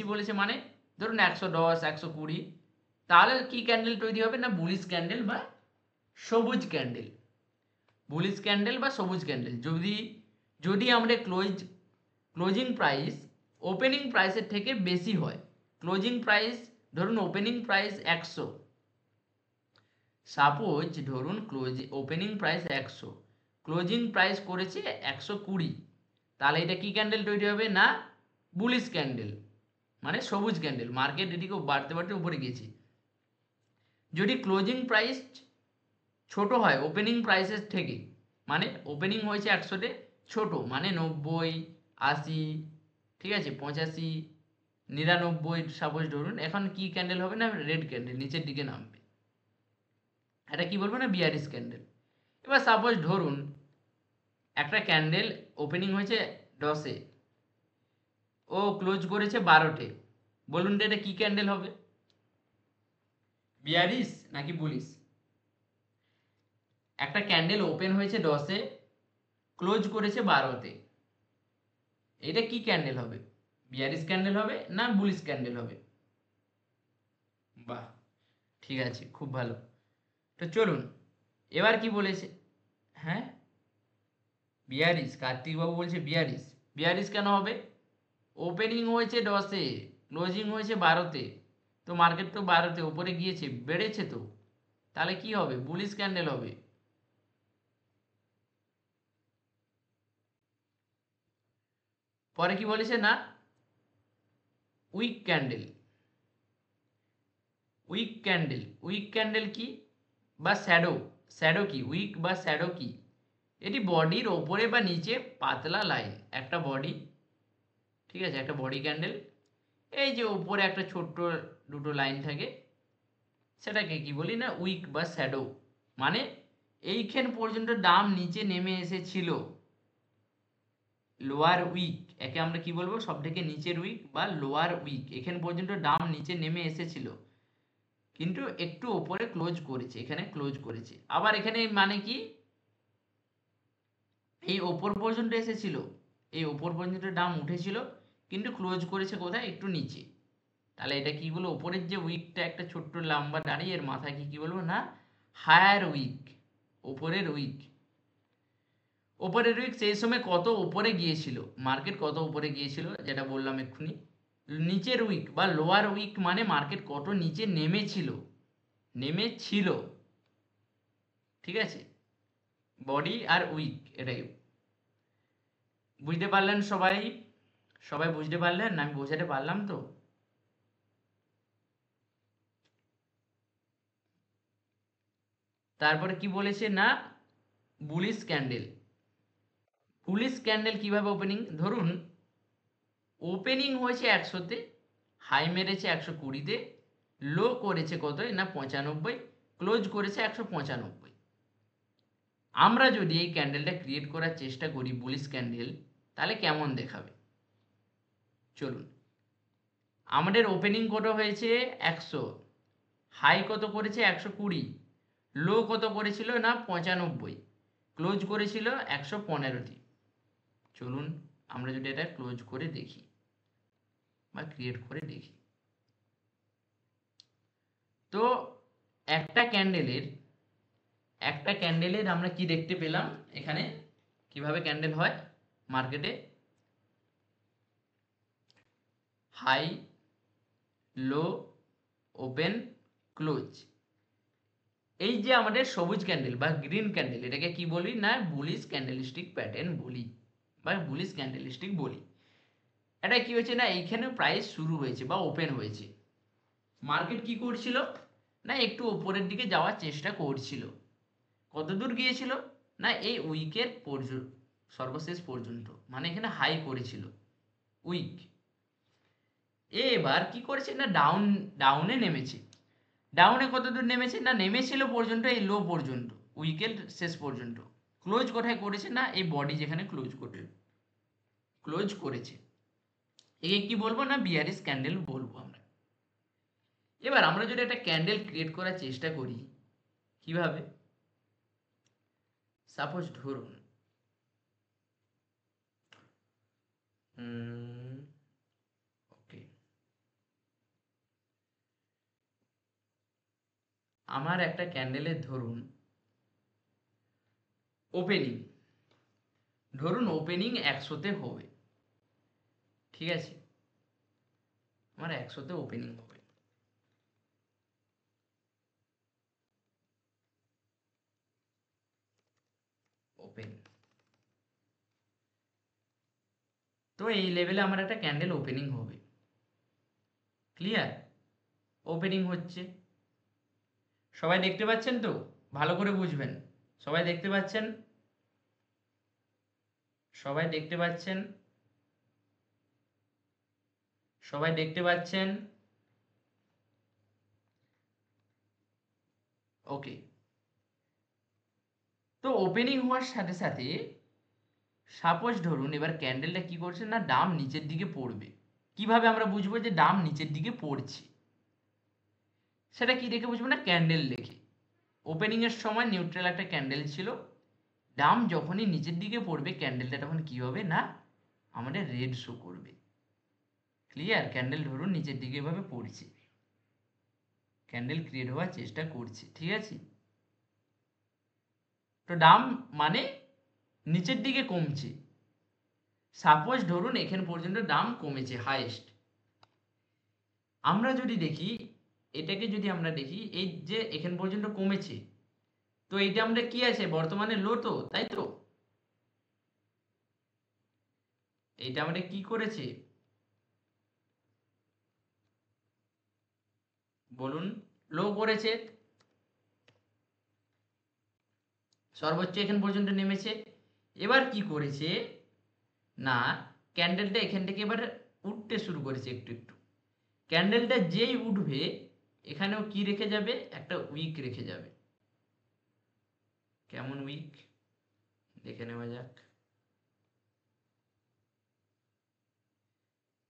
বলেছে মানে ধরুন 110 120, তাহলে কি ক্যান্ডেল তৈরি হবে না বুলিশ ক্যান্ডেল বা সবুজ ক্যান্ডেল। বুলিশ ক্যান্ডেল বা সবুজ ক্যান্ডেল যদি যদি আমাদের ক্লোজিং প্রাইস ওপেনিং প্রাইসের থেকে বেশি হয়, ক্লোজিং প্রাইস ধরুন ওপেনিং প্রাইস 100, সাপোজ ধরুন ওপেনিং প্রাইস 100, ক্লোজিং প্রাইস করেছে 120, তাহলে এটা কি ক্যান্ডেল তৈরি হবে না বুলিশ ক্যান্ডেল, মানে সবুজ ক্যান্ডেল, মার্কেট এদিকে বাড়তে বাড়তে উপরে গেছে। যদি ক্লোজিং প্রাইস ছোট হয় ওপেনিং প্রাইসের থেকে, মানে ওপেনিং হয়েছে 100-তে, ছোট মানে 90 80, ঠিক আছে 85 99, সাপোজ ধরুন, এখন কি ক্যান্ডেল হবে না রেড ক্যান্ডেল, নিচের দিকে নামবে, এটা কি বলবো না বিয়ারিশ ক্যান্ডেল। এবার সাপোজ ধরুন একটা ক্যান্ডেল ওপেনিং হয়েছে 10-এ, ও ক্লোজ করেছে 12-তে, বলুন তো এটা কি ক্যান্ডেল হবে, বিয়ারিশ নাকি বুলিশ? একটা ক্যান্ডেল ওপেন হয়েছে 10-এ, ক্লোজ করেছে 12-তে, এটা কি ক্যান্ডেল হবে? বিয়ারিশ ক্যান্ডেল হবে না বুলিশ ক্যান্ডেল হবে? বাহ, ঠিক আছে, খুব ভালো। তো চলুন, এবার কি বলেছে? হ্যাঁ, বিয়ারিশ, কার্তিকবাবু বলছে বিয়ারিশ। বিয়ারিশ কেন হবে? ওপেনিং হয়েছে 10-এ, ক্লোজিং হয়েছে 12-তে, তো মার্কেট তো 12-তে উপরে গিয়েছে, বেড়েছে তো, তাহলে কি হবে? বুলিশ ক্যান্ডেল হবে। পরে কি বলেছে না, wick candle. Wick candle, wick candle কি বা শ্যাডো, শ্যাডো কি, উইক বা শ্যাডো কি? এটি বডির ওপরে বা নিচে পাতলা লাইন, একটা বডি, ঠিক আছে, একটা বডি ক্যান্ডেল, এই যে উপরে একটা ছোট্ট দুটো লাইন থাকে, সেটাকে কি বলি না, উইক বা শ্যাডো। মানে এইখান পর্যন্ত দাম নিচে নেমে এসেছিল, লোয়ার উইক, একে আমরা কি বলবো, সব থেকে নিচের উইক বা লোয়ার উইক, এখান পর্যন্ত দাম নিচে নেমে এসেছিল, কিন্তু একটু ওপরে ক্লোজ করেছে, এখানে ক্লোজ করেছে। আবার এখানে মানে কি, এই ওপর পর্যন্ত এসেছিল, এই ওপর পর্যন্ত দাম উঠেছিল, কিন্তু ক্লোজ করেছে কোথায়, একটু নিচে। তাহলে এটা কি বলবো, ওপরের যে উইকটা একটা ছোট্ট লম্বা দাঁড়িয়ে, এর মাথায় কি কি বলবো না, হায়ার উইক, ওপরের উইক। ওপরের উইক সেই সময় কত উপরে গিয়েছিল, মার্কেট কত উপরে গিয়েছিল, যেটা বললাম এক্ষুনি। নিচের উইক বা লোয়ার উইক মানে মার্কেট কত নিচে নেমেছিল, নেমেছিল, ঠিক আছে, বডি আর উইক, এটাই বুঝতে পারলেন সবাই? সবাই বুঝতে পারলেন? আমি বোঝাতে পারলাম তো? তারপরে কি বলেছে না, বুলিশ ক্যান্ডেল। বুলিশ ক্যান্ডেল কিভাবে ওপেনিং, ধরুন ওপেনিং হয়েছে 100-তে, হাই মেরেছে 120-তে, লো করেছে কত না 95, ক্লোজ করেছে 195। আমরা যদি এই ক্যান্ডেলটা ক্রিয়েট করার চেষ্টা করি বুলিশ ক্যান্ডেল, তাহলে কেমন দেখাবে? চলুন, আমাদের ওপেনিং কত হয়েছে 100, হাই কত করেছে 120, লো কত করেছিল না 95, ক্লোজ করেছিল 115 দিয়ে। চলুন আমরা যদি এটা ক্লোজ করে দেখি বা ক্রিয়েট করে দেখি, তো একটা ক্যান্ডেলের, একটা ক্যান্ডেলের আমরা কি দেখতে পেলাম এখানে, কিভাবে ক্যান্ডেল হয় মার্কেটে, হাই, লো, ওপেন, ক্লোজ। এই যে আমাদের সবুজ ক্যান্ডেল বা গ্রিন ক্যান্ডেল, এটাকে কি বলি না, বুলিশ ক্যান্ডেলস্টিক প্যাটার্ন বলি বা বুলিশ ক্যান্ডেলস্টিক বলি। এটা কি হয়েছে না, এইখানে প্রাইস শুরু হয়েছে বা ওপেন হয়েছে, মার্কেট কি করছিল না, একটু উপরের দিকে যাওয়ার চেষ্টা করছিল, কত দূর গিয়েছিল না, এই উইকের সর্বশেষ পর্যন্ত, মানে এখানে হাই করেছিল উইক। এবার কি করেছে না, ডাউনে নেমেছে, ডাউনে কত দূর নেমেছে না, নেমেছিল পর্যন্ত এই লো পর্যন্ত, উইকের শেষ পর্যন্ত, ক্লোজ কোথায় করেছে না, এই বডি যেখানে ক্লোজ করেছে, একে কি বলবো না, বিয়ারিশ ক্যান্ডেল বলবো আমরা। এবার আমরা যদি একটা ক্যান্ডেল ক্রিয়েট করার চেষ্টা করি, কিভাবে, সাপোজ ধরুন ওকে, আমার একটা ক্যান্ডেলের ধরুন ওপেনিং, ধরুন ওপেনিং 100-তে হবে, ঠিক আছে, আমার 100-তে ওপেনিং হবে, ওপেন, তো এই লেভেলে আমার একটা ক্যান্ডেল ওপেনিং হবে, ক্লিয়ার? ওপেনিং হচ্ছে, সবাই দেখতে পাচ্ছেন তো? ভালো করে বুঝবেন, সবাই দেখতে পাচ্ছেন? সবাই দেখতে পাচ্ছেন? সবাই দেখতে পাচ্ছেন? ওকে, তো ওপেনিং হওয়ার সাথে সাথে সাপোজ ধরুন এবার ক্যান্ডেলটা কি করছে না, দাম নিচের দিকে পড়বে। কিভাবে আমরা বুঝবো যে দাম নিচের দিকে পড়ছে, সেটা কি দেখে বুঝবো না, ক্যান্ডেল দেখে। ওপেনিং এর সময় নিউট্রাল একটা ক্যান্ডেল ছিল, দাম যখনই নিচের দিকে পড়বে ক্যান্ডেলটা তখন কি হবে না, আমাদের রেড শো করবে। ক্লিয়ার? ক্যান্ডেল ধরুন নিচের দিকে এভাবে পড়ছে, ক্যান্ডেল ক্রিয়েট হওয়ার চেষ্টা করছে, ঠিক আছে? তো ডাউন মানে নিচের দিকে কমছে। সাপোজ ধরুন এখান পর্যন্ত দাম কমেছে হাইয়েস্ট। আমরা যদি দেখি, এটাকে যদি আমরা দেখি, এই যে এখান পর্যন্ত কমেছে, তো এইটা আমরা কি আছে বর্তমানে লো, তো তাই তো এইটা আমরা কি করেছে বলুন, লো করেছে, সর্বোচ্চ এখান পর্যন্ত নেমেছে। এবার কি করেছে না, ক্যান্ডেলটা এখান থেকে এবার উঠতে শুরু করেছে একটু একটু। ক্যান্ডেলটা যেই উঠবে এখানেও কি রেখে যাবে, একটা উইক রেখে যাবে। কেমন উইক দেখে নেওয়া যাক।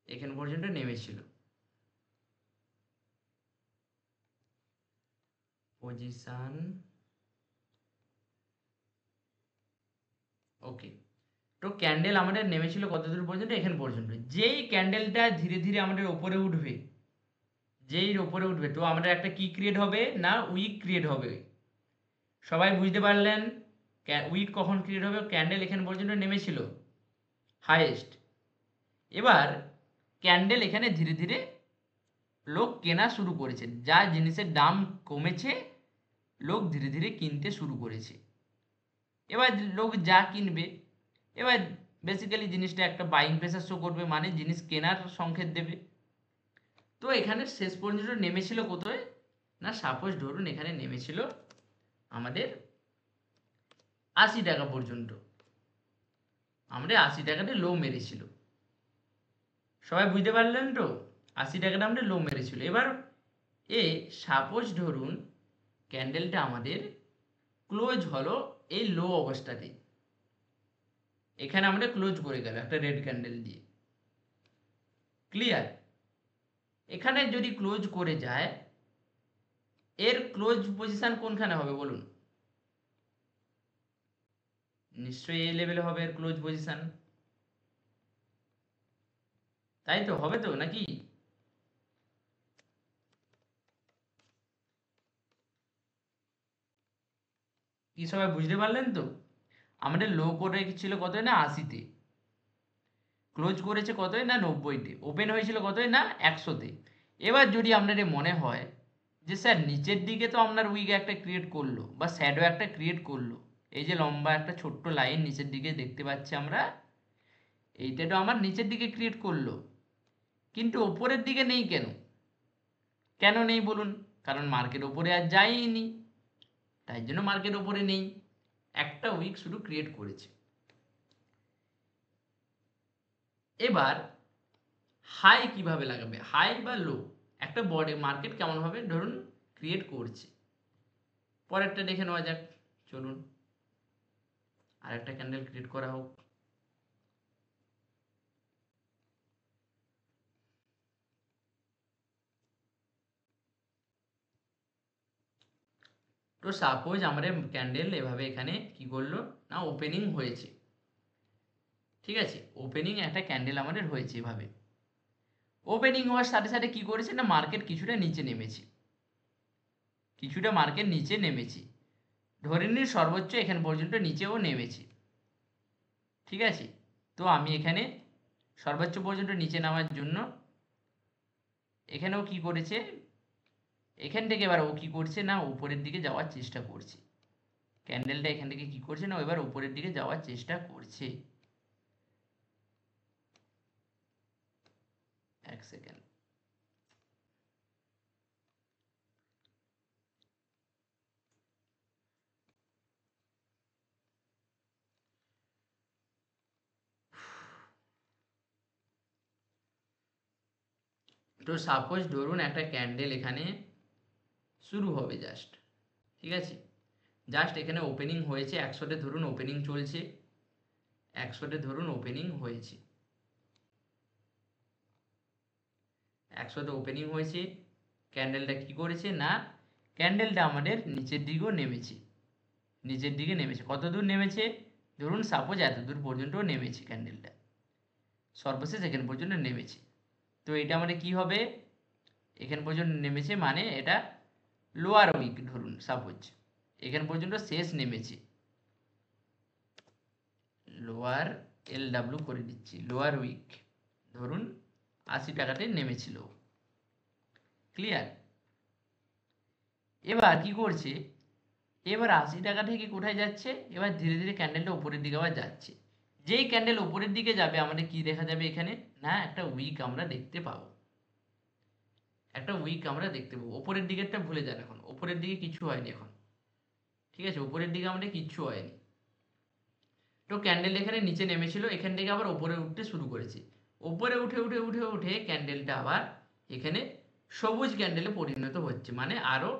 এখান পর্যন্ত নেমেছিল, পজিশন ওকে। তো ক্যান্ডেল আমাদের নেমেছিল কত দূর পর্যন্ত, এখান পর্যন্ত। যেই ক্যান্ডেলটা ধীরে ধীরে আমাদের ওপরে উঠবে, যেই ওপরে উঠবে, তো আমাদের একটা কি ক্রিয়েট হবে না, উইক ক্রিয়েট হবে। সবাই বুঝতে পারলেন উইক কখন ক্রিয়েট হবে? ক্যান্ডেল এখান পর্যন্ত নেমেছিল হাইয়েস্ট, এবার ক্যান্ডেল এখানে ধীরে ধীরে লোক কেনা শুরু করেছে, যা জিনিসের দাম কমেছে লোক ধীরে ধীরে কিনতে শুরু করেছে। এবার লোক যা কিনবে, এবার বেসিক্যালি জিনিসটা একটা বাইং প্রেসার শো করবে, মানে জিনিস কেনার সংকেত দেবে। তো এখানে শেষ পর্যন্ত নেমেছিল কোথায় না, সাপোজ ধরুন এখানে নেমেছিল আমাদের 80 টাকা পর্যন্ত, আমাদের 80 টাকাতে লো মেরেছিল। সবাই বুঝতে পারলেন তো? 80 টাকাটা আমাদের লো মেরেছিল। এবার এ সাপোজ ধরুন ক্যান্ডেলটা আমাদের ক্লোজ হলো এই লো অবস্থাতে, এখানে আমরা ক্লোজ করে গেল একটা রেড ক্যান্ডেল দিয়ে। ক্লিয়ার? এখানে যদি ক্লোজ করে যায়, এর ক্লোজ পজিশন কোনখানে হবে বলুন? নিশ্চয়ই এই লেভেলে হবে এর ক্লোজ পজিশন, তাই তো? হবে তো নাকি? কি সবাই বুঝতে পারলেন তো? আমাদের লো করে ছিল কতই না 80-তে, ক্লোজ করেছে কতই না 90-তে, ওপেন হয়েছিল কতই না 100-তে। এবার যদি আপনাদের মনে হয় যে স্যার নিচের দিকে তো আপনার উইক একটা ক্রিয়েট করলো বা শ্যাডো একটা ক্রিয়েট করলো, এই যে লম্বা একটা ছোট্ট লাইন নিচের দিকে দেখতে পাচ্ছি আমরা, এইটা তো আমার নিচের দিকে ক্রিয়েট করলো, কিন্তু ওপরের দিকে নেই কেন? কেন নেই বলুন? কারণ মার্কেট ওপরে আর যায়নি, তাই জন্য মার্কেট ওপরে নেই, একটা উইক শুধু ক্রিয়েট করেছে। এবার হাই কিভাবে লাগাবে, হাই বা লো একটা বডি মার্কেট কেমন ভাবে ধরুন ক্রিয়েট করছে, পরেরটা দেখে নেওয়া যাক। চলুন আর একটা ক্যান্ডেল ক্রিয়েট করা হোক। তো সাপোজ আমাদের ক্যান্ডেল এভাবে এখানে কি করলো না, ওপেনিং হয়েছে, ঠিক আছে? ওপেনিং একটা ক্যান্ডেল আমাদের হয়েছে এভাবে। ওপেনিং হওয়ার সাথে সাথে কি করেছে না, মার্কেট কিছুটা নিচে নেমেছে, কিছুটা মার্কেট নিচে নেমেছে, ধরে নিন সর্বোচ্চ এখান পর্যন্ত নিচেও নেমেছে, ঠিক আছে? তো আমি এখানে সর্বোচ্চ পর্যন্ত নিচে নামার জন্য এখানেও কি করেছে, এখান থেকে এবার ও কি করছে না, উপরের দিকে যাওয়ার চেষ্টা করছে। ক্যান্ডেলটা এখান থেকে কি করছে না, এবার উপরের দিকে যাওয়ার চেষ্টা করছে। এক সেকেন্ড, তো সাপোজ ধরুন একটা ক্যান্ডেল এখানে শুরু হবে জাস্ট, ঠিক আছে? জাস্ট এখানে ওপেনিং হয়েছে 100-তে, ধরুন ওপেনিং চলছে 100-তে, ধরুন ওপেনিং হয়েছে 100-তে, ওপেনিং হয়েছে। ক্যান্ডেলটা কি করেছে না, ক্যান্ডেলটা আমাদের নিচের দিকেও নেমেছে, নিচের দিকে নেমেছে। কত দূর নেমেছে? ধরুন সাপোজ এত দূর পর্যন্ত নেমেছে ক্যান্ডেলটা। সর্বশেষ এখান পর্যন্ত নেমেছে। তো এটা আমাদের কি হবে, এখান পর্যন্ত নেমেছে মানে এটা লোয়ার উইক, ধরুন সাপোজ এখান পর্যন্ত শেষ নেমেছে, লোয়ার LW করে দিচ্ছি, লোয়ার উইক ধরুন 80 টাকাতে নেমেছিল। ক্লিয়ার? এবার কি করছে, এবার 80 টাকা থেকে কোথায় যাচ্ছে, এবার ধীরে ধীরে ক্যান্ডেলটা উপরের দিকে আবার যাচ্ছে। যেই ক্যান্ডেল উপরের দিকে যাবে আমাদের কি দেখা যাবে এখানে, না একটা উইক আমরা দেখতে পাবো, একটা উইক আমরা দেখতে পাবো। ওপরের দিকেরটা ভুলে যান, এখন ওপরের দিকে কিছু হয়নি এখন, ঠিক আছে, উপরের দিকে আমাদের কিচ্ছু হয়নি। তো ক্যান্ডেল এখানে নিচে নেমেছিল, এখান থেকে আবার ওপরে উঠতে শুরু করেছে, ওপরে উঠে উঠে উঠে উঠে ক্যান্ডেলটা আবার এখানে সবুজ ক্যান্ডেলে পরিণত হচ্ছে, মানে আরো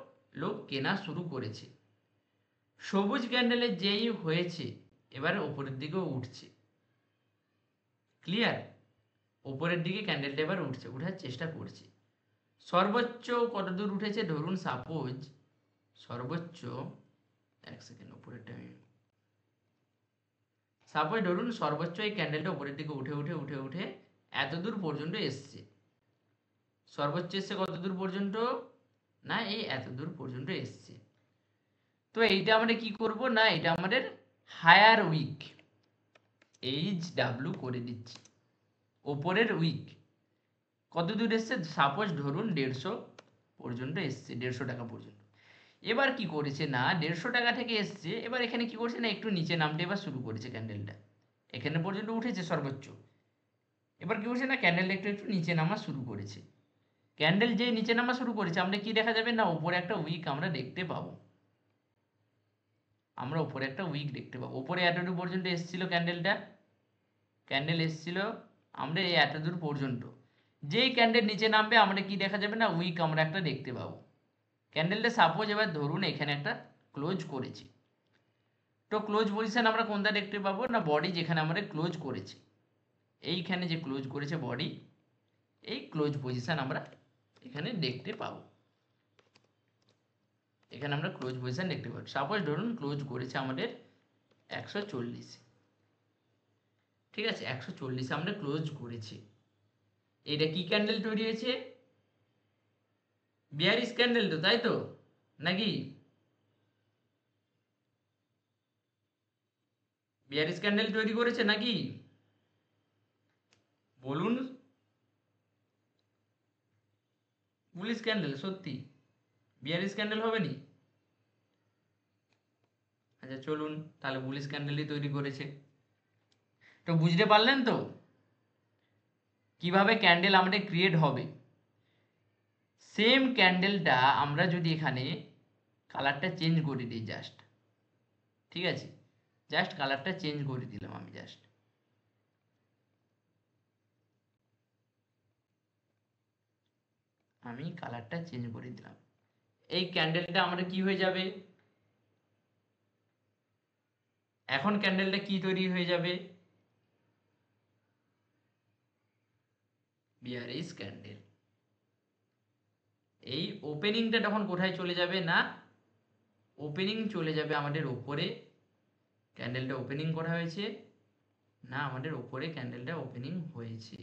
লোক কেনা শুরু করেছে। সবুজ ক্যান্ডেলে যেই হয়েছে এবার ওপরের দিকেও উঠছে। ক্লিয়ার? ওপরের দিকে ক্যান্ডেলটা এবার উঠছে, উঠার চেষ্টা করছে। সর্বোচ্চ কত দূর উঠেছে, ধরুন সাপোজ সর্বোচ্চ, এক সেকেন্ড উপরেরটা আমি, সাপোজ ধরুন সর্বোচ্চ এই ক্যান্ডেলটা উপরের দিকে উঠে উঠে উঠে উঠে এত দূর পর্যন্ত এসছে। সর্বোচ্চ এসছে কত দূর পর্যন্ত, না এই এত দূর পর্যন্ত এসছে। তো এইটা আমরা কি করব, না এটা আমাদের হায়ার উইক, HW করে দিচ্ছি, ওপরের উইক কত দূর এসছে, সাপোজ ধরুন 150 পর্যন্ত এসছে, 150 টাকা পর্যন্ত। এবার কি করেছে, না 150 টাকা থেকে এসছে, এবার এখানে কি করছে, না একটু নিচে নামতে এবার শুরু করেছে ক্যান্ডেলটা, এখানে পর্যন্ত উঠেছে সর্বোচ্চ, এবার কি করছে, না ক্যান্ডেলটা একটু একটু নিচে নামা শুরু করেছে। ক্যান্ডেল যে নিচে নামা শুরু করেছে আমরা কি দেখা যাবে, না উপরে একটা উইক আমরা দেখতে পাবো, আমরা উপরে একটা উইক দেখতে পাবো। উপরে এতদূর পর্যন্ত এসেছিল ক্যান্ডেলটা, ক্যান্ডেল এসেছিল আমরা এই এতদূর পর্যন্ত, যেই ক্যান্ডেল নিচে নামবে আমরা কি দেখা যাবে, না উইক আমরা একটা দেখতে পাবো। ক্যান্ডেলটা সাপোজ এবার ধরুন এখানে একটা ক্লোজ করেছি, তো ক্লোজ পজিশন আমরা কোনটা দেখতে পাবো, না বডি যেখানে আমরা ক্লোজ করেছি, এইখানে যে ক্লোজ করেছে বডি, এই ক্লোজ পজিশন আমরা এখানে দেখতে পাবো, এখানে আমরা ক্লোজ পজিশন দেখতে পাবো। সাপোজ ধরুন ক্লোজ করেছে আমাদের 140, ঠিক আছে, 140 আমরা ক্লোজ করেছি। এটা কি ক্যান্ডেল তৈরি হয়েছে, বিয়ারিশ ক্যান্ডেল তো, তাই তো নাকি, বিয়ারিশ ক্যান্ডেল তৈরি করেছে নাকি বলুন, বুলিশ ক্যান্ডেল, সত্যি বিয়ারিশ ক্যান্ডেল হবে নি, আচ্ছা চলুন তাহলে বুলিশ ক্যান্ডেলই তৈরি করেছে। তো বুঝতে পারলেন তো কিভাবে ক্যান্ডেল আমাদের ক্রিয়েট হবে। সেম ক্যান্ডেলটা আমরা যদি এখানে কালারটা চেঞ্জ করে দিই জাস্ট, ঠিক আছে, জাস্ট কালারটা চেঞ্জ করে দিলাম, আমি জাস্ট আমি কালারটা চেঞ্জ করে দিলাম, এই ক্যান্ডেলটা আমাদের কি হয়ে যাবে, এখন ক্যান্ডেলটা কি তৈরি হয়ে যাবে, বিয়ারিশ ক্যান্ডেল। এই ওপেনিংটা তখন কোথায় চলে যাবে, না ওপেনিং চলে যাবে আমাদের ওপরে, ক্যান্ডেলটা ওপেনিং করা হয়েছে, না আমাদের ওপরে ক্যান্ডেলটা ওপেনিং হয়েছে,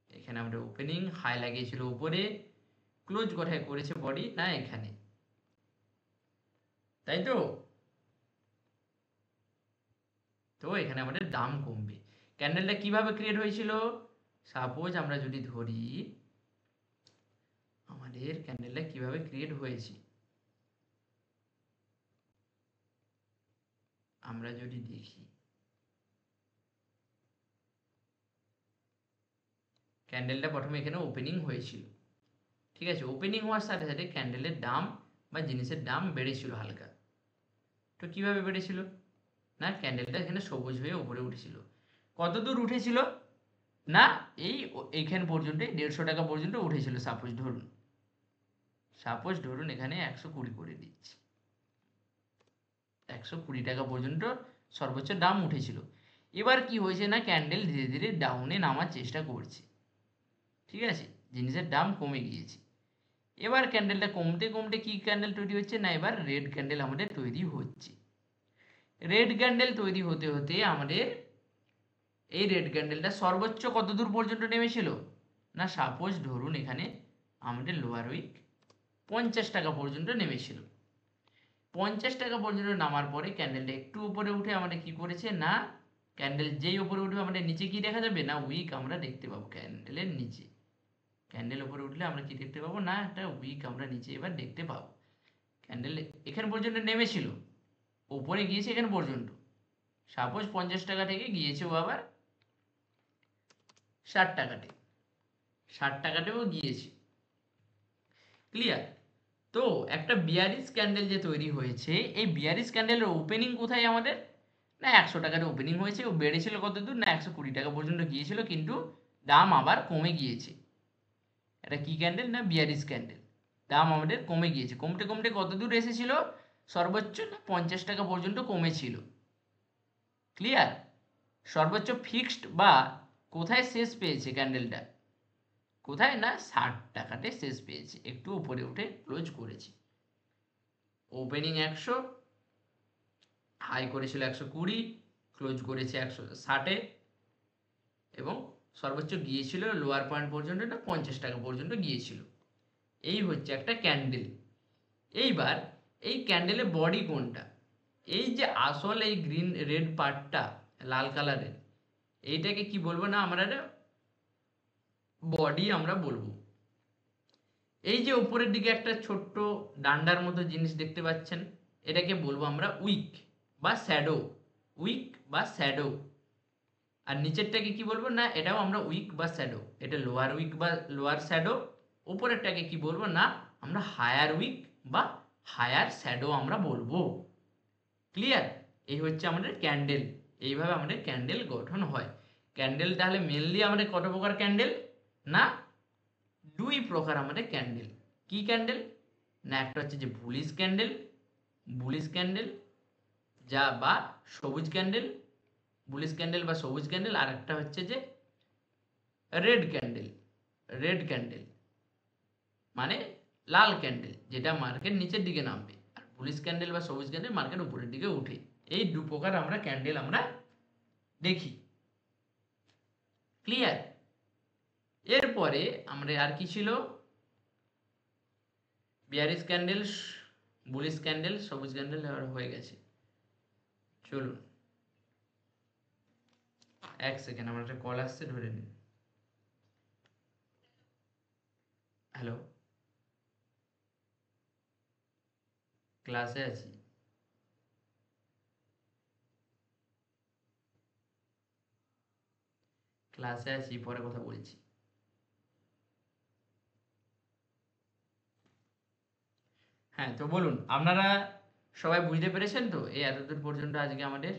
এখানে আমাদের ওপেনিং হাই লাগিয়েছিল উপরে, ক্লোজ কোথায় করেছে বডি, না এখানে, তাই তো। তো এখানে আমাদের দাম কমবে। ক্যান্ডেলটা কিভাবে ক্রিয়েট হয়েছিল, সাপোজ আমরা যদি ধরি আমাদের ক্যান্ডেলটা কিভাবে ক্রিয়েট হয়েছে, আমরা যদি দেখি ক্যান্ডেলটা প্রথমে এখানে ওপেনিং হয়েছিল, ঠিক আছে, ওপেনিং হওয়ার সাথে সাথে ক্যান্ডেলের দাম বা জিনিসের দাম বেড়েছিল হালকা। তো কিভাবে বেড়েছিল, না ক্যান্ডেলটা এখানে সবুজ হয়ে উপরে উঠেছিল, কত দূর উঠেছিল, না এইখান পর্যন্ত 150 টাকা পর্যন্ত উঠেছিল, সাপোজ ধরুন এখানে 120 করে দিচ্ছি, 120 টাকা পর্যন্ত সর্বোচ্চ দাম উঠেছিল। এবার কি হয়েছে, না ক্যান্ডেল ধীরে ধীরে ডাউনে নামার চেষ্টা করছে, ঠিক আছে, জিনিসের দাম কমে গিয়েছে। এবার ক্যান্ডেলটা কমতে কমতে কি ক্যান্ডেল তৈরি হচ্ছে, না এবার রেড ক্যান্ডেল আমাদের তৈরি হচ্ছে। রেড ক্যান্ডেল তৈরি হতে হতে আমাদের এই রেড ক্যান্ডেলটা সর্বোচ্চ কত দূর পর্যন্ত নেমেছিল? না সাপোজ ধরুন এখানে আমাদের লোয়ার উইক 50 টাকা পর্যন্ত নেমেছিল। 50 টাকা পর্যন্ত নামার পরে ক্যান্ডেলটা একটু উপরে উঠে আমাদের কি করেছে, না ক্যান্ডেল যেই উপরে উঠবে আমাদের নিচে কি দেখা যাবে, না উইক আমরা দেখতে পাবো ক্যান্ডেলের নিচে। ক্যান্ডেল উপরে উঠলে আমরা কি দেখতে পাবো, না একটা উইক আমরা নিচে এবার দেখতে পাবো। ক্যান্ডেল এখান পর্যন্ত নেমেছিল, উপরে গিয়েছে এখান পর্যন্ত, সাপোজ 50 টাকা থেকে গিয়েছে ও আবার 60 টাকাতে, 60 টাকাতেও গিয়েছে। ক্লিয়ার? তো একটা বিয়ারিশ ক্যান্ডেল যে তৈরি হয়েছে, এই বিয়ারিশ ক্যান্ডেলের ওপেনিং কোথায় আমাদের, না 100 টাকাতে ওপেনিং হয়েছে, ও বেড়েছিল কত দূর, না 120 টাকা পর্যন্ত গিয়েছিল, কিন্তু দাম আবার কমে গিয়েছে। এটা কি ক্যান্ডেল, না বিয়ারিশ ক্যান্ডেল। দাম আমাদের কমে গিয়েছে, কমতে কমতে কত দূর এসেছিল, সর্বোচ্চ না 50 টাকা পর্যন্ত কমেছিল। ক্লিয়ার? সর্বোচ্চ ফিক্সড বা কোথায় শেষ পেয়েছে ক্যান্ডেলটা, কোথায়, না 60 টাকাতে শেষ পেয়েছে, একটু উপরে উঠে ক্লোজ করেছে। ওপেনিং 100, হাই করেছিল 120, ক্লোজ করেছে 160-এ, এবং সর্বোচ্চ গিয়েছিল লোয়ার পয়েন্ট পর্যন্ত, না 50 টাকা পর্যন্ত গিয়েছিল। এই হচ্ছে একটা ক্যান্ডেল। এইবার এই ক্যান্ডেলের বডি কোনটা, এই যে আসল এই গ্রিন রেড পার্টটা লাল কালারের, এইটাকে কি বলবো, না আমরা বডি আমরা বলবো। এই যে উপরের দিকে একটা ছোট্ট ডান্ডার মতো জিনিস দেখতে পাচ্ছেন, এটাকে বলবো আমরা উইক বা শ্যাডো, উইক বা শ্যাডো। আর নিচেরটাকে কি বলবো, না এটাও আমরা উইক বা শ্যাডো, এটা লোয়ার উইক বা লোয়ার শ্যাডো। উপরেরটাকে কি বলবো, না আমরা হায়ার উইক বা হায়ার শ্যাডো আমরা বলবো। ক্লিয়ার? এই হচ্ছে আমাদের ক্যান্ডেল, এইভাবে আমাদের ক্যান্ডেল গঠন হয়। ক্যান্ডেল তাহলে মেনলি আমাদের কত প্রকার ক্যান্ডেল, না 2 প্রকার আমাদের ক্যান্ডেল। কি ক্যান্ডেল, না একটা হচ্ছে যে বুলিশ ক্যান্ডেল, বুলিশ ক্যান্ডেল যা বা সবুজ ক্যান্ডেল, বুলিশ ক্যান্ডেল বা সবুজ ক্যান্ডেল। আর একটা হচ্ছে যে রেড ক্যান্ডেল, রেড ক্যান্ডেল মানে লাল ক্যান্ডেল, যেটা মার্কেট নিচের দিকে নামবে। আর বুলিশ ক্যান্ডেল বা সবুজ ক্যান্ডেল মার্কেট উপরের দিকে উঠে। এই 2 প্রকার আমরা ক্যান্ডেল আমরা দেখি। ক্লিয়ার? এরপরে আমরা আর কি ছিল, বিয়ারিশ ক্যান্ডেল, বুলিশ ক্যান্ডেল, সবুজ ক্যান্ডেল হয়ে গেছে। চলুন 1 সেকেন্ড, আমার একটা কল আসছে, ধরে নিন। হ্যালো, ক্লাসে আছি। ক্লাসে আছি, পরে কথা বলছি। হ্যাঁ, তো বলুন, আপনারা সবাই বুঝতে পেরেছেন তো এই এতদূর পর্যন্ত আজকে আমাদের